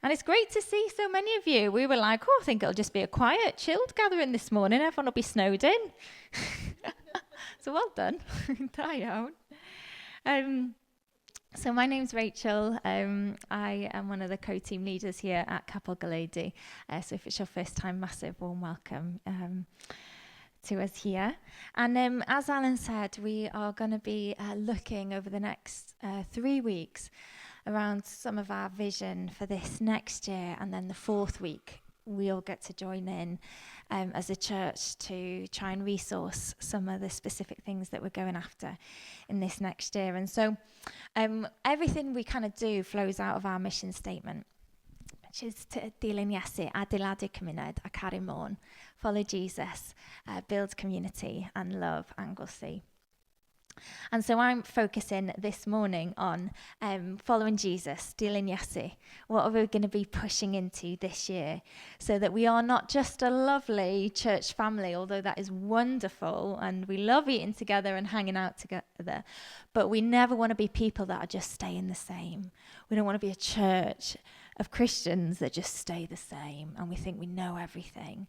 And it's great to see so many of you. We were like, I think it'll just be a quiet, chilled gathering this morning. Everyone will be snowed in. So well done. Da iawn. So my name's Rachel. I am one of the co-team leaders here at Capel Gweledigaeth. So if it's your first time, massive warm welcome to us here. And as Alan said, we are going to be looking over the next 3 weeks around some of our vision for this next year, and then the fourth week we all get to join in as a church to try and resource some of the specific things that we're going after in this next year. And so everything we kind of do flows out of our mission statement, which is to Dilyn Iesu, adeiladu cymuned a caru môn, follow Jesus, build community and love Anglesey. And so I'm focusing this morning on following Jesus, Dilyn Iesu. What are we going to be pushing into this year so that we are not just a lovely church family, although that is wonderful and we love eating together and hanging out together, but we never want to be people that are just staying the same. We don't want to be a church of Christians that just stay the same and we think we know everything,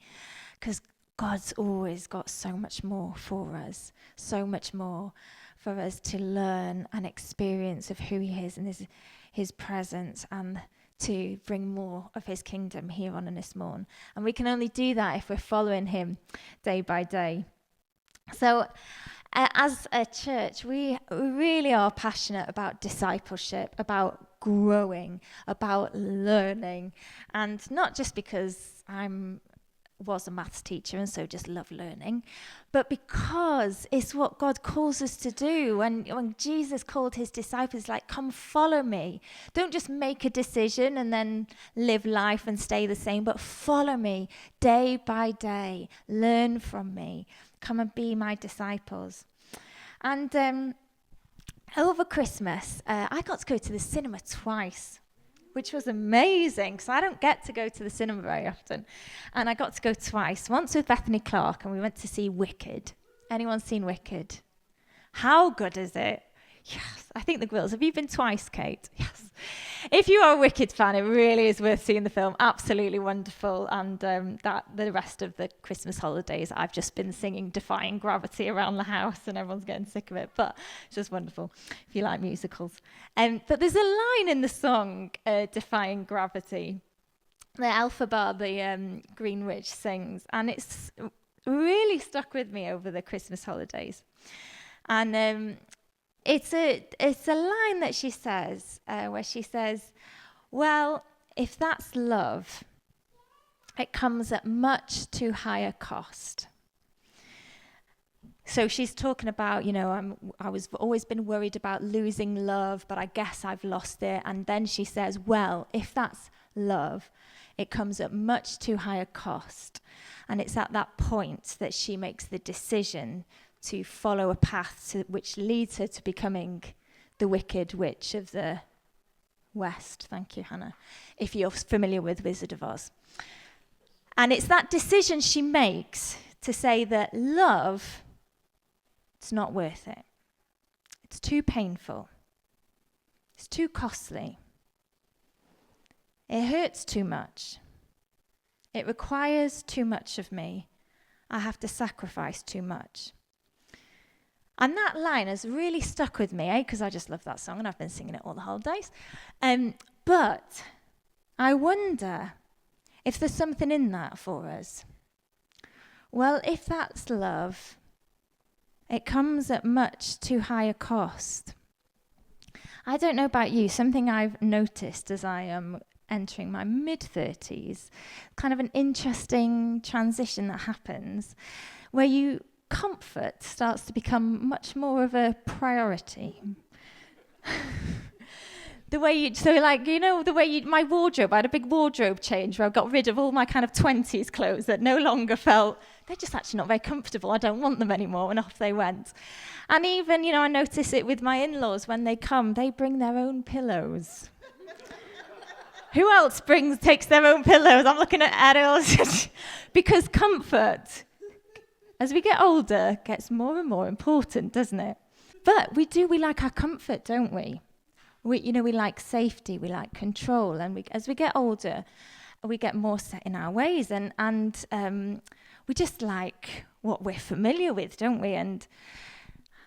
because God's always got so much more for us, so much more for us to learn and experience of who he is and his presence, and to bring more of his kingdom here on this morn. And we can only do that if we're following him day by day. So as a church, we really are passionate about discipleship, about growing, about learning, and not just because was a maths teacher and so just love learning, but because it's what God calls us to do. When Jesus called his disciples, like, come follow me. Don't just make a decision and then live life and stay the same, but follow me day by day. Learn from me. Come and be my disciples. And over Christmas, I got to go to the cinema twice, which was amazing, because I don't get to go to the cinema very often. And I got to go twice, once with Bethany Clark, and we went to see Wicked. Anyone seen Wicked? How good is it? Yes, I think the girls. Have you been twice, Kate? Yes. If you are a Wicked fan, it really is worth seeing the film. Absolutely wonderful. And that the rest of the Christmas holidays, I've just been singing Defying Gravity around the house, and everyone's getting sick of it. But it's just wonderful if you like musicals. But there's a line in the song, Defying Gravity, that Elphaba, the Green Witch, sings. And it's really stuck with me over the Christmas holidays. And it's a line that she says, where she says, well, if that's love, it comes at much too high a cost. So she's talking about, I was always been worried about losing love, but I guess I've lost it. And then she says, well, if that's love, it comes at much too high a cost. And it's at that point that she makes the decision to follow a path which leads her to becoming the Wicked Witch of the West. Thank you, Hannah, if you're familiar with Wizard of Oz. And it's that decision she makes to say that love, it's not worth it. It's too painful. It's too costly. It hurts too much. It requires too much of me. I have to sacrifice too much. And that line has really stuck with me, because I just love that song and I've been singing it all the holidays. But I wonder if there's something in that for us. Well, if that's love, it comes at much too high a cost. I don't know about you, something I've noticed as I am entering my mid-30s, kind of an interesting transition that happens, where comfort starts to become much more of a priority. My wardrobe, I had a big wardrobe change where I got rid of all my kind of 20s clothes that no longer felt, they're just actually not very comfortable, I don't want them anymore, and off they went. And even, I notice it with my in-laws when they come, they bring their own pillows. Who else takes their own pillows? I'm looking at Errol. Because comfort, as we get older, gets more and more important, doesn't it? But we like our comfort, don't we? We like safety, we like control, and as we get older, we get more set in our ways, and we just like what we're familiar with, don't we? And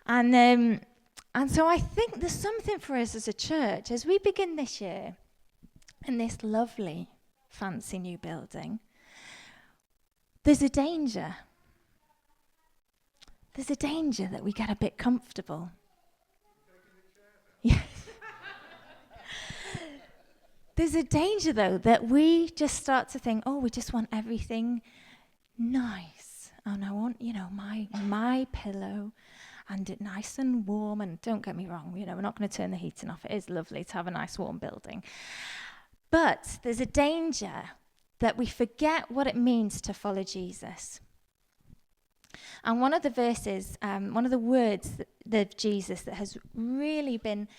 so I think there's something for us as a church as we begin this year in this lovely, fancy new building. There's a danger. There's a danger that we get a bit comfortable. Yes. There's a danger, though, that we just start to think, we just want everything nice. And I want, my pillow and it nice and warm. And don't get me wrong, we're not going to turn the heating off. It is lovely to have a nice warm building. But there's a danger that we forget what it means to follow Jesus. And one of the verses, one of the words of Jesus that has really been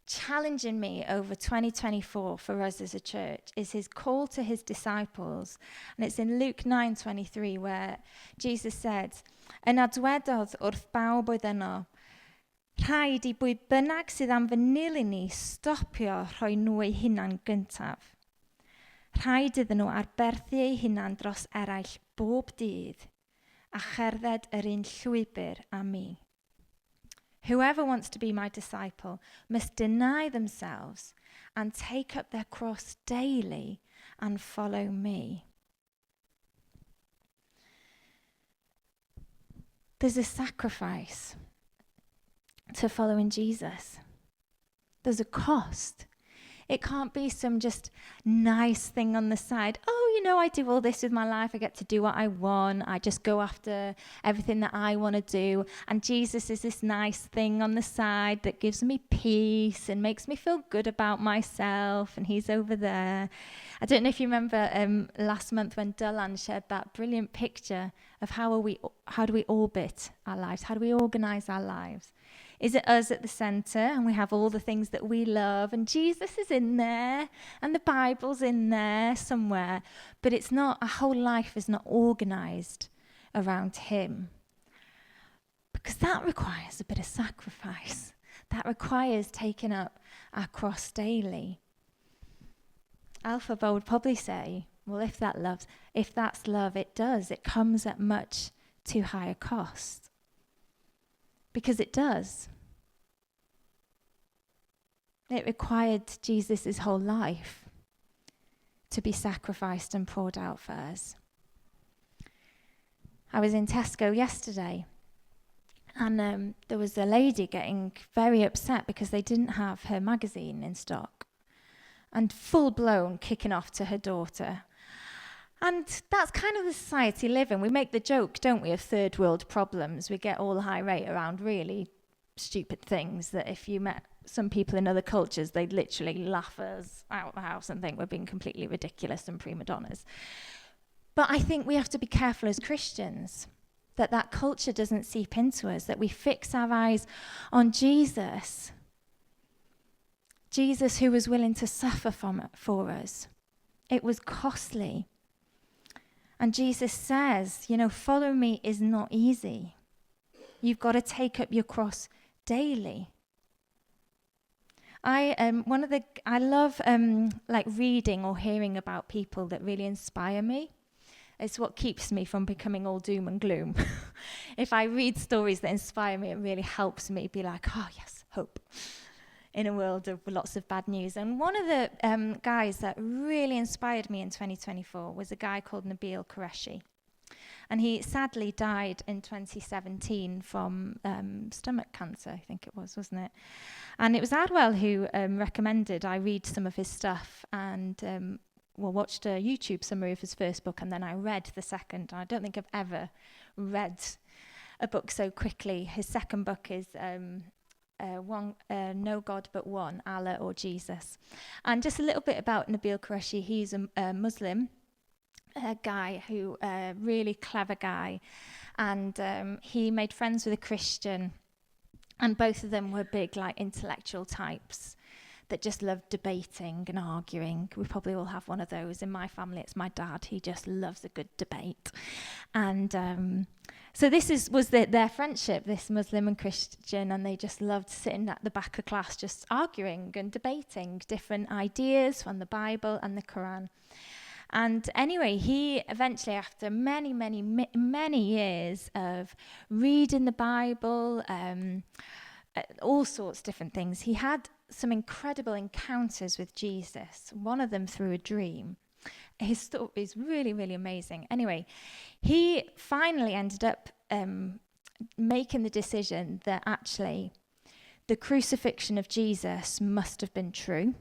challenging me over 2024 for us as a church is his call to his disciples. And it's in Luke 9:23 where Jesus said, "Yn adwedodd wrth bawb oedd yno, rhaid I bwy bynnag sydd am fy nilyn ni stopio rhoi nhw eu hunan gyntaf. Rhaid iddyn nhw arberthu eu hunan dros eraill bob dydd a cherdded yr un llwybr â mi. Whoever wants to be my disciple must deny themselves and take up their cross daily and follow me." There's a sacrifice to following Jesus. There's a cost. It can't be some just nice thing on the side. I do all this with my life. I get to do what I want. I just go after everything that I want to do. And Jesus is this nice thing on the side that gives me peace and makes me feel good about myself. And he's over there. I don't know if you remember last month when Dilyn shared that brilliant picture of how do we orbit our lives? How do we organize our lives? Is it us at the centre and we have all the things that we love and Jesus is in there and the Bible's in there somewhere, but it's not, our whole life is not organised around him. Because that requires a bit of sacrifice. That requires taking up our cross daily. Alpha would probably say, well, if that's love, it does. It comes at much too high a cost. Because it does. It required Jesus' whole life to be sacrificed and poured out for us. I was in Tesco yesterday, and there was a lady getting very upset because they didn't have her magazine in stock, and full-blown kicking off to her daughter. And that's kind of the society we live in. We make the joke, don't we, of third world problems. We get all irate around really stupid things that if you met some people in other cultures, they'd literally laugh us out of the house and think we're being completely ridiculous and prima donnas. But I think we have to be careful as Christians that culture doesn't seep into us, that we fix our eyes on Jesus. Jesus who was willing to suffer for us. It was costly. And Jesus says, follow me is not easy. You've got to take up your cross daily. I love reading or hearing about people that really inspire me. It's what keeps me from becoming all doom and gloom. If I read stories that inspire me, it really helps me be like, oh yes, hope. In a world of lots of bad news. And one of the guys that really inspired me in 2024 was a guy called Nabil Qureshi. And he sadly died in 2017 from stomach cancer, I think it was, wasn't it? And it was Adwell who recommended I read some of his stuff and watched a YouTube summary of his first book, and then I read the second. I don't think I've ever read a book so quickly. His second book is No God But One, Allah or Jesus. And just a little bit about Nabil Qureshi. He's a Muslim guy who, really clever guy. And he made friends with a Christian. And both of them were big, intellectual types that just loved debating and arguing. We probably all have one of those. In my family, it's my dad. He just loves a good debate. And So was their friendship, this Muslim and Christian, and they just loved sitting at the back of class just arguing and debating different ideas from the Bible and the Quran. And anyway, he eventually, after many, many, many years of reading the Bible, all sorts of different things, he had some incredible encounters with Jesus, one of them through a dream. His story is really, really amazing. Anyway, he finally ended up making the decision that actually the crucifixion of Jesus must have been true,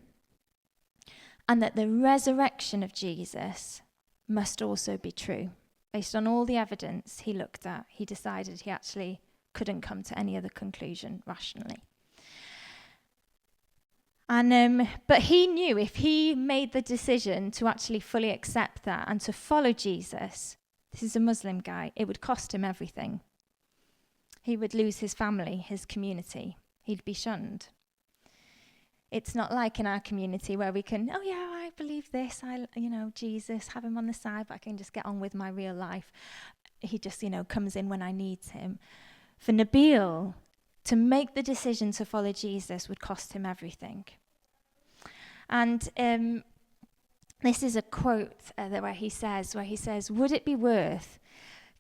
and that the resurrection of Jesus must also be true. Based on all the evidence he looked at, he decided he actually couldn't come to any other conclusion rationally. And but he knew if he made the decision to actually fully accept that and to follow Jesus, this is a Muslim guy, it would cost him everything. He would lose his family, his community. He'd be shunned. It's not like in our community where we can, oh yeah, I believe this, Jesus, have him on the side, but I can just get on with my real life. He just, comes in when I need him. For Nabil, to make the decision to follow Jesus would cost him everything. And this is a quote where he says, would it be worth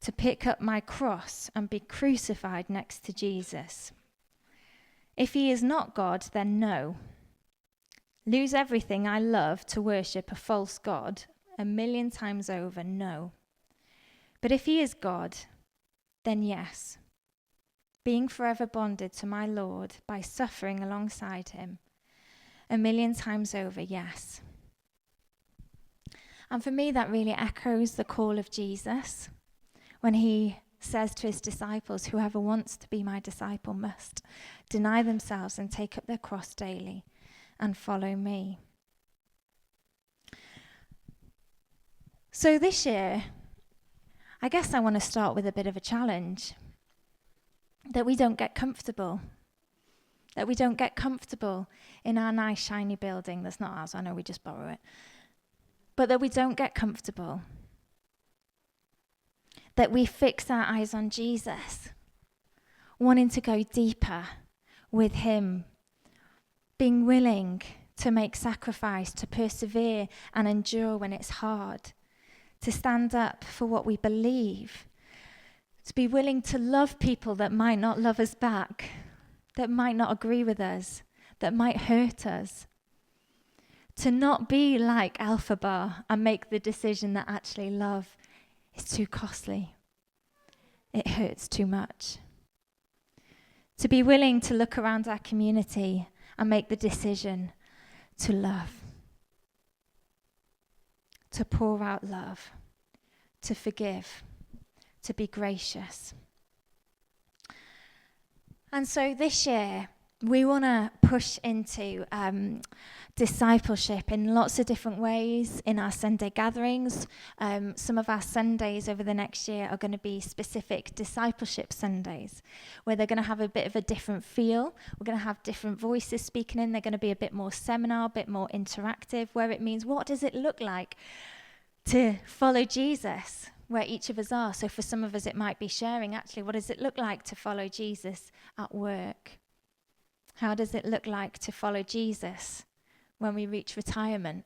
to pick up my cross and be crucified next to Jesus? If he is not God, then no. Lose everything I love to worship a false God 1,000,000 times over, no. But if he is God, then yes. Being forever bonded to my Lord by suffering alongside him 1,000,000 times over, yes. And for me, that really echoes the call of Jesus when he says to his disciples, whoever wants to be my disciple must deny themselves and take up their cross daily and follow me. So this year, I guess I want to start with a bit of a challenge. That we don't get comfortable. That we don't get comfortable in our nice shiny building. That's not ours, I know we just borrow it. But that we don't get comfortable. That we fix our eyes on Jesus, wanting to go deeper with him, being willing to make sacrifice, to persevere and endure when it's hard, to stand up for what we believe, to be willing to love people that might not love us back, that might not agree with us, that might hurt us, to not be like Alpha Bar and make the decision that actually love is too costly. It hurts too much. To be willing to look around our community and make the decision to love, to pour out love, to forgive, to be gracious. And so this year, we want to push into discipleship in lots of different ways in our Sunday gatherings. Some of our Sundays over the next year are going to be specific discipleship Sundays, where they're going to have a bit of a different feel. We're going to have different voices speaking in. They're going to be a bit more seminar, a bit more interactive, where it means what does it look like to follow Jesus, where each of us are. So for some of us, it might be sharing, actually, what does it look like to follow Jesus at work? How does it look like to follow Jesus when we reach retirement?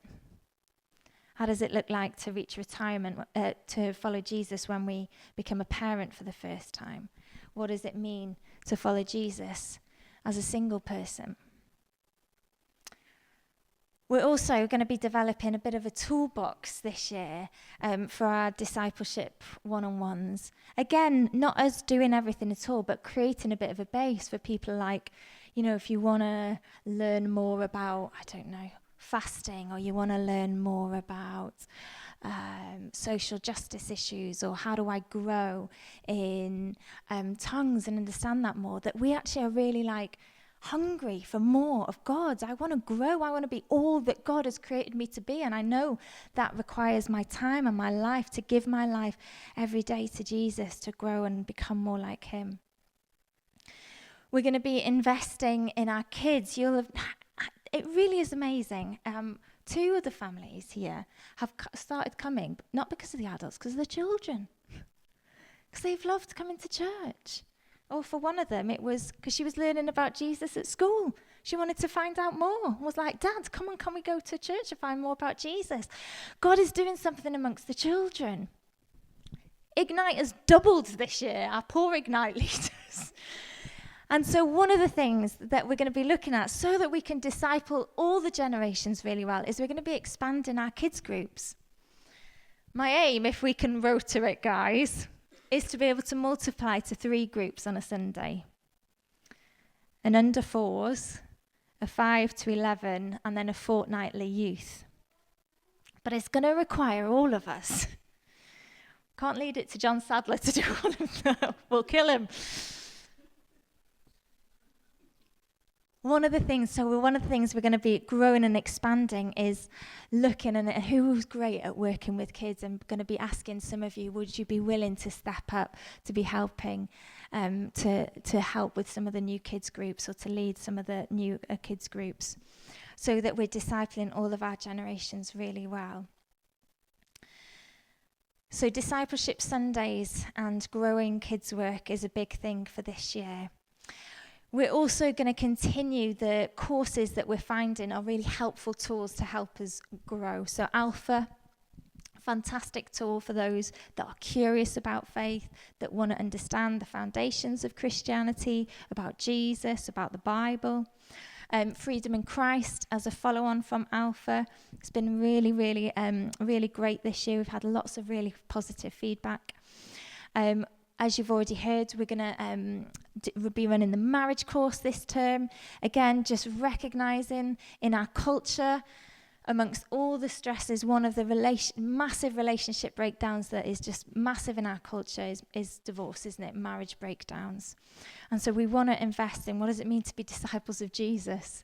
How does it look like to reach retirement, to follow Jesus when we become a parent for the first time? What does it mean to follow Jesus as a single person? We're also going to be developing a bit of a toolbox this year for our discipleship one-on-ones. Again, not us doing everything at all, but creating a bit of a base for people like, if you want to learn more about, fasting, or you want to learn more about social justice issues, or how do I grow in tongues and understand that more, that we actually are really hungry for more of God. I want to grow. I want to be all that God has created me to be. And I know that requires my time and my life, to give my life every day to Jesus, to grow and become more like him. We're going to be investing in our kids. It really is amazing. 2 of the families here have started coming, not because of the adults, because of the children. because they've loved coming to church. Or for one of them, it was because she was learning about Jesus at school. She wanted to find out more. Was like, Dad, come on, can we go to church and find more about Jesus? God is doing something amongst the children. Ignite has doubled this year, our poor Ignite leaders. And so one of the things that we're going to be looking at so that we can disciple all the generations really well is we're going to be expanding our kids groups. My aim, if we can rotor it, guys, is to be able to multiply to 3 groups on a Sunday. An under 4s, a 5 to 11, and then a fortnightly youth. But it's going to require all of us. Can't lead it to John Sadler to do all of that. We'll kill him. One of the things we're going to be growing and expanding is looking at who's great at working with kids. I'm going to be asking some of you, would you be willing to step up to be helping, to help with some of the new kids groups or to lead some of the new kids groups so that we're discipling all of our generations really well. So Discipleship Sundays and growing kids work is a big thing for this year. We're also going to continue the courses that we're finding are really helpful tools to help us grow. So Alpha, fantastic tool for those that are curious about faith, that want to understand the foundations of Christianity, about Jesus, about the Bible. Freedom in Christ as a follow-on from Alpha. It's been really, really great this year. We've had lots of really positive feedback. As you've already heard, we're going to be running the marriage course this term. Again, just recognising in our culture, amongst all the stresses, one of the massive relationship breakdowns that is just massive in our culture is divorce, isn't it? Marriage breakdowns. And so we want to invest in what does it mean to be disciples of Jesus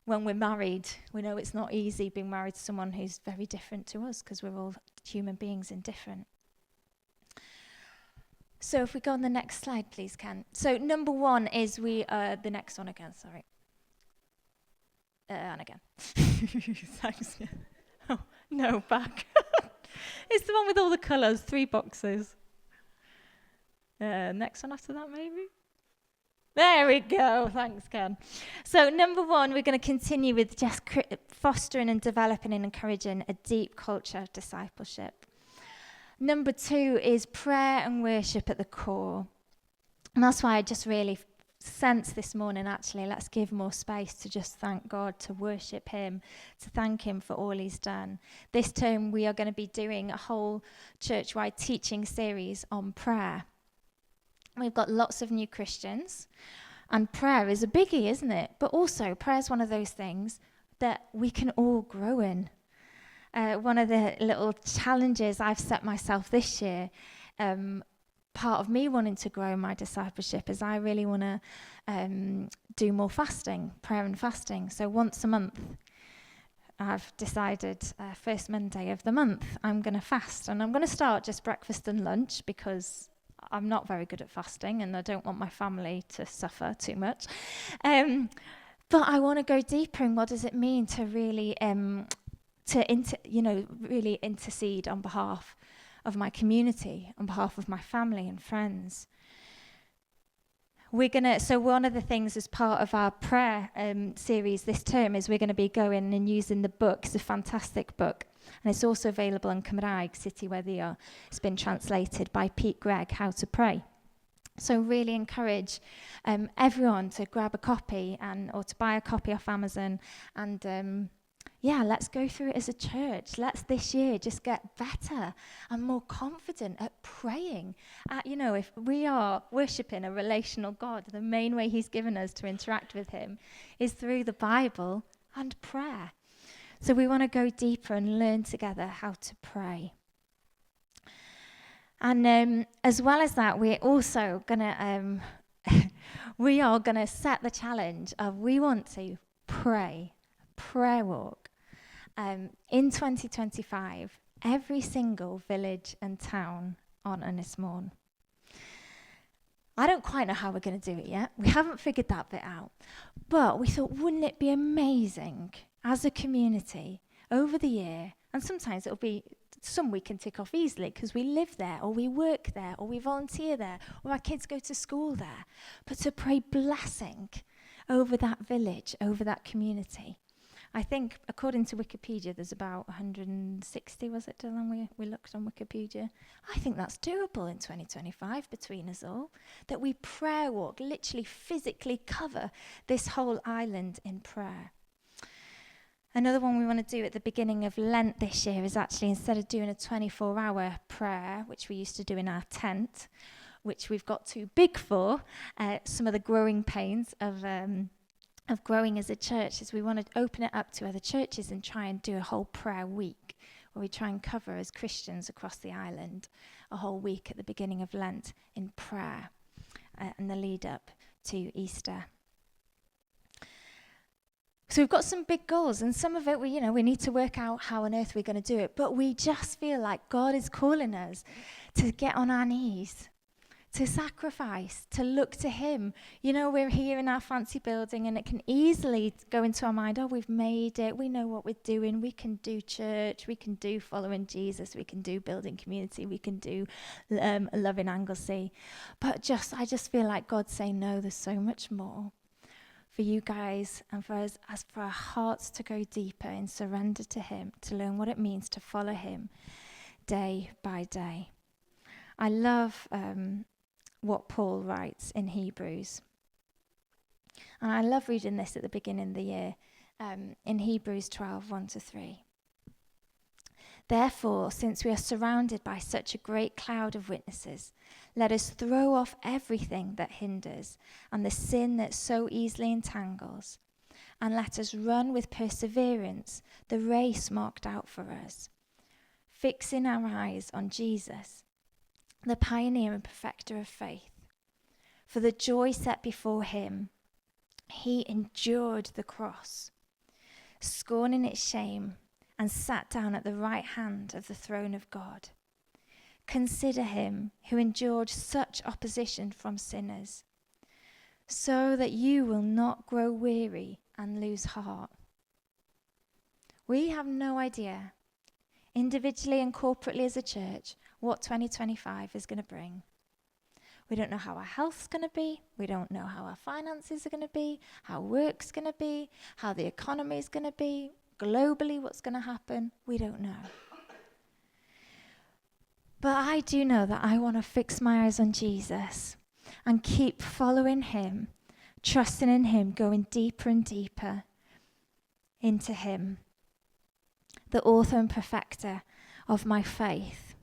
when we're married. We know it's not easy being married to someone who's very different to us because we're all human beings and different. So if we go on the next slide, please, Ken. So number 1 is the next one again, sorry. And again. Thanks. Oh, no, back. It's the one with all the colours, 3 boxes. Next one after that, maybe? There we go. Thanks, Ken. So number 1, we're going to continue with just fostering and developing and encouraging a deep culture of discipleship. Number 2 is prayer and worship at the core. And that's why I just really sense this morning, actually, let's give more space to just thank God, to worship him, to thank him for all he's done. This term, we are going to be doing a whole church-wide teaching series on prayer. We've got lots of new Christians, and prayer is a biggie, isn't it? But also, prayer is one of those things that we can all grow in. One of the little challenges I've set myself this year, part of me wanting to grow my discipleship is I really want to do more fasting, prayer and fasting. So once a month, I've decided first Monday of the month, I'm going to fast. And I'm going to start just breakfast and lunch because I'm not very good at fasting and I don't want my family to suffer too much. But I want to go deeper in what does it mean to really really intercede on behalf of my community, on behalf of my family and friends. So one of the things as part of our prayer series this term is we're going to be going and using the book. It's a fantastic book, and it's also available in Cymraeg, City where they are. It's been translated by Pete Gregg, How to Pray. So really encourage everyone to grab a copy or to buy a copy off Amazon and let's go through it as a church. Let's this year just get better and more confident at praying. If we are worshipping a relational God, the main way he's given us to interact with him is through the Bible and prayer. So we want to go deeper and learn together how to pray. And as well as that, we're also going to set the challenge of we want to prayer walk. In 2025, every single village and town on Ynys. I don't quite know how we're going to do it yet. We haven't figured that bit out. But we thought, wouldn't it be amazing as a community over the year, and sometimes it'll be some we can tick off easily because we live there, or we work there, or we volunteer there, or our kids go to school there. But to pray blessing over that village, over that community. I think, according to Wikipedia, there's about 160, was it, Dylan? We looked on Wikipedia. I think that's doable in 2025 between us all, that we prayer walk, literally physically cover this whole island in prayer. Another one we want to do at the beginning of Lent this year is actually, instead of doing a 24-hour prayer, which we used to do in our tent, which we've got too big for, some of the growing pains of growing as a church, is we want to open it up to other churches and try and do a whole prayer week, where we try and cover as Christians across the island a whole week at the beginning of Lent in prayer and the lead up to Easter. So we've got some big goals, and some of it we need to work out how on earth we're going to do it, but we just feel like God is calling us to get on our knees, to sacrifice, to look to him. We're here in our fancy building, and it can easily go into our mind, we've made it, we know what we're doing, we can do church, we can do following Jesus, we can do building community, we can do loving Anglesey. But I just feel like God's saying, no, there's so much more for you guys and for us, as for our hearts to go deeper in surrender to him, to learn what it means to follow him day by day. I love what Paul writes in Hebrews. And I love reading this at the beginning of the year, in Hebrews 12, 1-3. Therefore, since we are surrounded by such a great cloud of witnesses, let us throw off everything that hinders and the sin that so easily entangles, and let us run with perseverance the race marked out for us, fixing our eyes on Jesus, the pioneer and perfecter of faith. For the joy set before him, he endured the cross, scorning its shame, and sat down at the right hand of the throne of God. Consider him who endured such opposition from sinners, so that you will not grow weary and lose heart. We have no idea, individually and corporately as a church, what 2025 is going to bring. We don't know how our health's going to be. We don't know how our finances are going to be, how work's going to be, how the economy is going to be, globally what's going to happen. We don't know. But I do know that I want to fix my eyes on Jesus and keep following him, trusting in him, going deeper and deeper into him, the author and perfecter of my faith.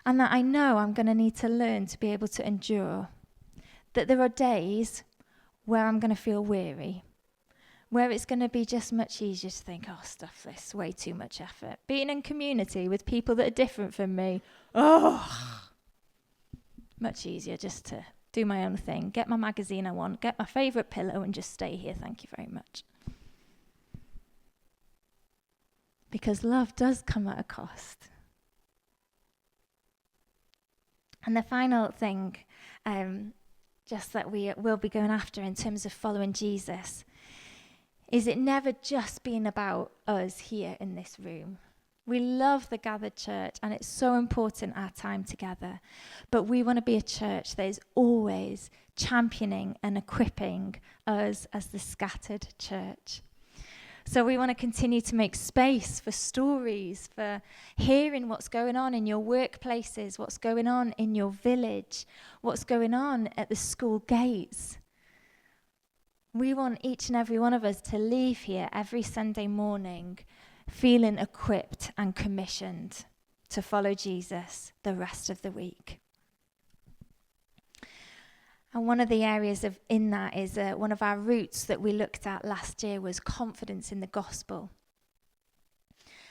And that I know I'm going to need to learn to be able to endure. That there are days where I'm going to feel weary, where it's going to be just much easier to think, stuff this, way too much effort. Being in community with people that are different from me, much easier just to do my own thing, get my magazine I want, get my favourite pillow and just stay here, thank you very much. Because love does come at a cost. And the final thing, just that we will be going after in terms of following Jesus, is it never just being about us here in this room. We love the gathered church, and it's so important our time together. But we want to be a church that is always championing and equipping us as the scattered church. So we want to continue to make space for stories, for hearing what's going on in your workplaces, what's going on in your village, what's going on at the school gates. We want each and every one of us to leave here every Sunday morning feeling equipped and commissioned to follow Jesus the rest of the week. And one of the areas in that is one of our roots that we looked at last year was confidence in the gospel.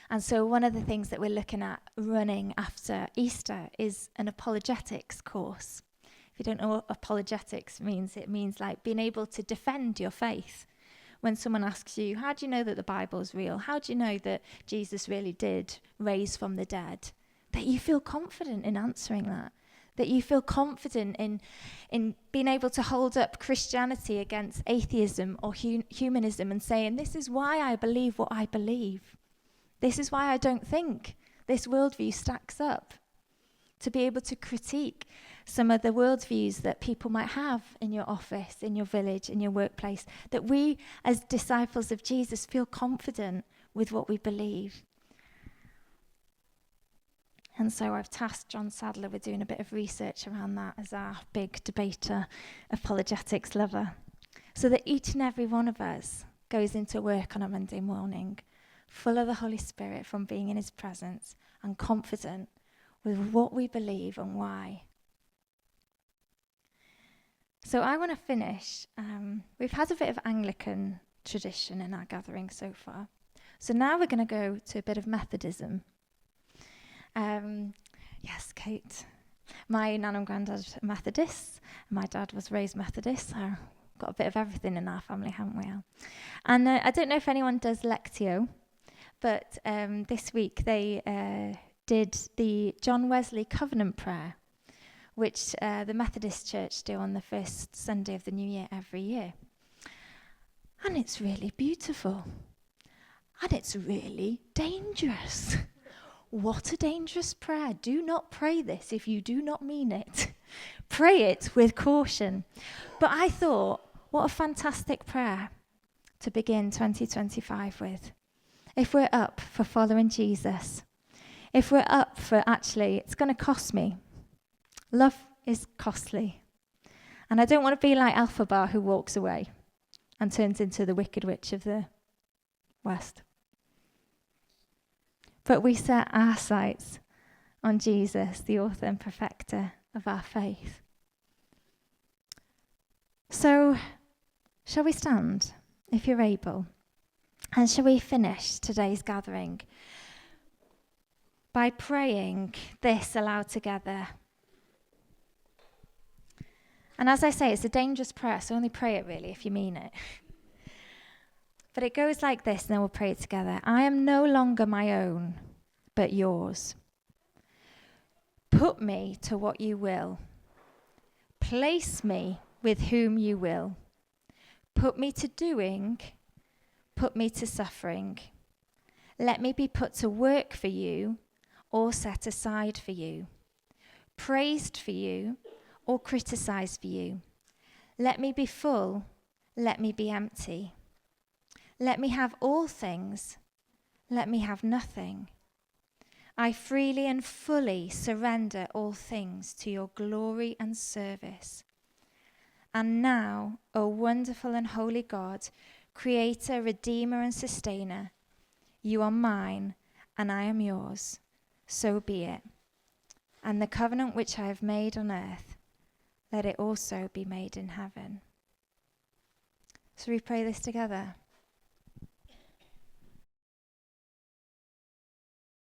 And so one of the things that we're looking at running after Easter is an apologetics course. If you don't know what apologetics means, it means like being able to defend your faith. When someone asks you, how do you know that the Bible is real? How do you know that Jesus really did raise from the dead? That you feel confident in answering that. That you feel confident in being able to hold up Christianity against atheism or humanism and saying, this is why I believe what I believe. This is why I don't think this worldview stacks up, to be able to critique some of the worldviews that people might have in your office, in your village, in your workplace, that we as disciples of Jesus feel confident with what we believe. And so I've tasked John Sadler with doing a bit of research around that as our big debater, apologetics lover, so that each and every one of us goes into work on a Monday morning full of the Holy Spirit from being in his presence and confident with what we believe and why. So I want to finish. We've had a bit of Anglican tradition in our gathering so far. So now we're going to go to a bit of Methodism. Yes, Kate. My nan and granddad are Methodists. My dad was raised Methodist, so got a bit of everything in our family, haven't we, Al? And I don't know if anyone does Lectio, but this week they did the John Wesley Covenant Prayer, which the Methodist Church do on the first Sunday of the New Year every year. And it's really beautiful. And it's really dangerous. What a dangerous prayer. Do not pray this if you do not mean it. Pray it with caution. But I thought, what a fantastic prayer to begin 2025 with. If we're up for following Jesus, if we're up for actually, it's going to cost me. Love is costly. And I don't want to be like Elphaba who walks away and turns into the Wicked Witch of the West. But we set our sights on Jesus, the author and perfecter of our faith. So, shall we stand, if you're able? And shall we finish today's gathering by praying this aloud together? And as I say, it's a dangerous prayer, so only pray it really if you mean it. But it goes like this, and then we'll pray it together. I am no longer my own, but yours. Put me to what you will. Place me with whom you will. Put me to doing, put me to suffering. Let me be put to work for you or set aside for you. Praised for you or criticized for you. Let me be full, let me be empty. Let me have all things, let me have nothing. I freely and fully surrender all things to your glory and service. And now, O wonderful and holy God, Creator, Redeemer and Sustainer, you are mine and I am yours. So be it. And the covenant which I have made on earth, let it also be made in heaven. So we pray this together.